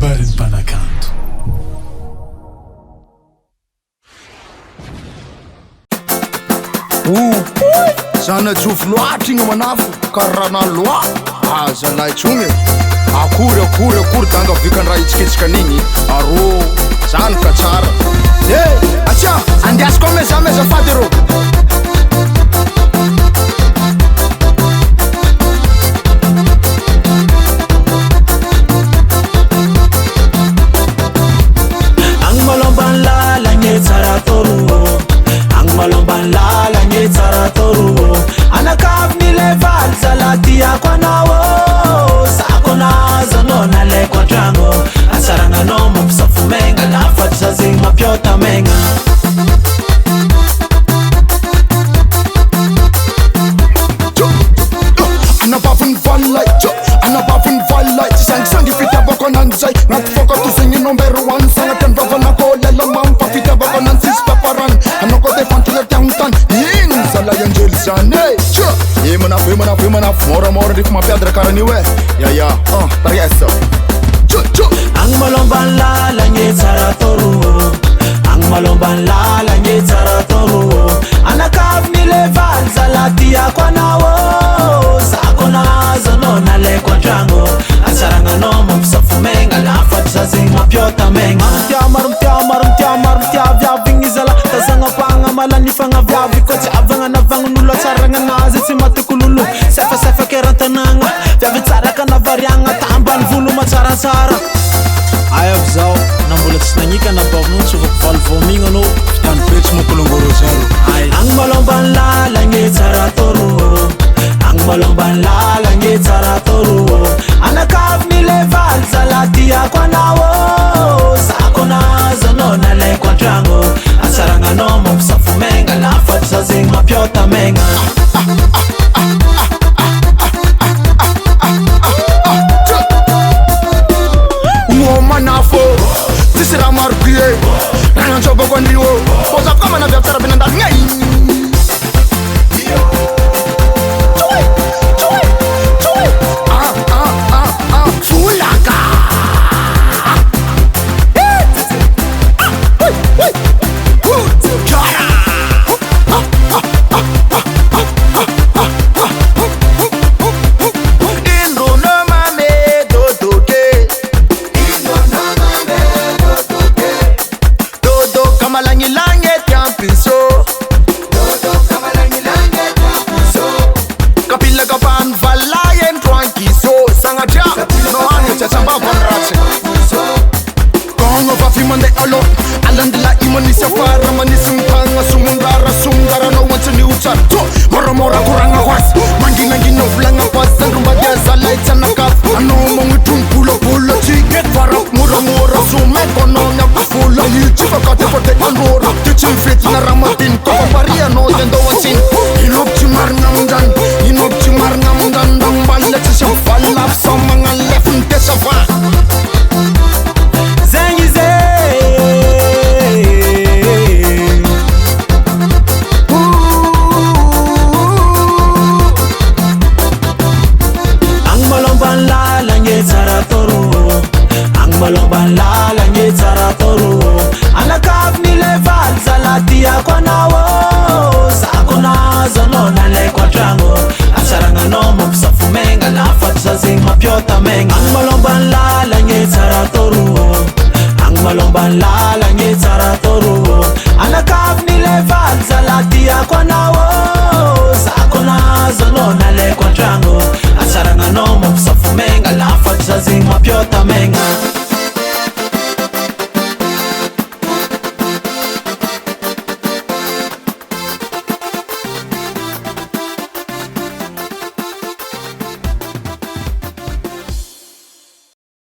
habari mpanakanto. Zana jofo loatra igny manafo karana loa zalahy tsogny akory danga vikan-draha itsikitsika an'igny arô zany ka tsara atsia andiasy koa meza fady rô Ang malomban lalanye tsara toruo Ang malomban lalanye tsara toruo Anakavni leval salatia kwa nawo Sako na zano na le kwa trango Asaranga no mopsafu menga Lafat sa zing mapiota menga Anabavin valay Sangi fitiavako nanzay Natfoko tusingin number 1 Sangaten vavana lela mampa fitiavako nansis paparan Anoko de fantile tiantan Ing zalay angel zane Imanaf Mora di mapiadra karaniwe Ya Tariesa Ang malomban lalanye tsara toruo Ang malomban lalanye tsara toruo Anakavni leval zalatia kwa nawo Sako na zano na le kwa trango Asaranga no mopsafu menga Lafat sa zing mapiota menga Mtia vyaving izala Tazanga panga malani fanga vyavi Kochi avanga na vangunulo Saranga nazi tima tukululu Sefa kerantananga Vyavi tsara ka na varianga Tamban vulu matsara Ayaw zao nambola tsy nagnика na bavonao tsy vakovaly voamigna anao Tany petsy mokolongoro zaro Ang malomban lalanye tsara toruo Ang malomban lalanye tsara toruo Anakavni leval zalatia kwa nawo Sako na zano na le kwa trango Asaranga no mopsafu menga Lafat sa zing mapiota menga Manafo Tisira marpie Rana jogo kwa ndiwo Poza kama na vyatara binanda ngay Fulaka Alandila imanisa fara manisungtanga sumundara no want to new chat mora kuranga kwas mangina vulanga pasa rumba dia zalai chanaka ano mongitung pulo ticket fara mura sume kono nya kufula yichifa kate pote andora tichim fit na ramatin ko paria no tendo watching inop chimar ngamdan dang balle chisham falla samanga lefun tesafa Malomban lalanye tsara toruo Anakavni leval zalatia kwa nawo Sako na zano na le kwa trango Asaranga no mopsafu menga Lafat sa zing mapiota menga Ang malomban lalanye tsara toruo Ang malomban lalanye tsara toruo Anakavni leval zalatia kwa nawo Sako na zano na le kwa trango Asaranga no mopsafu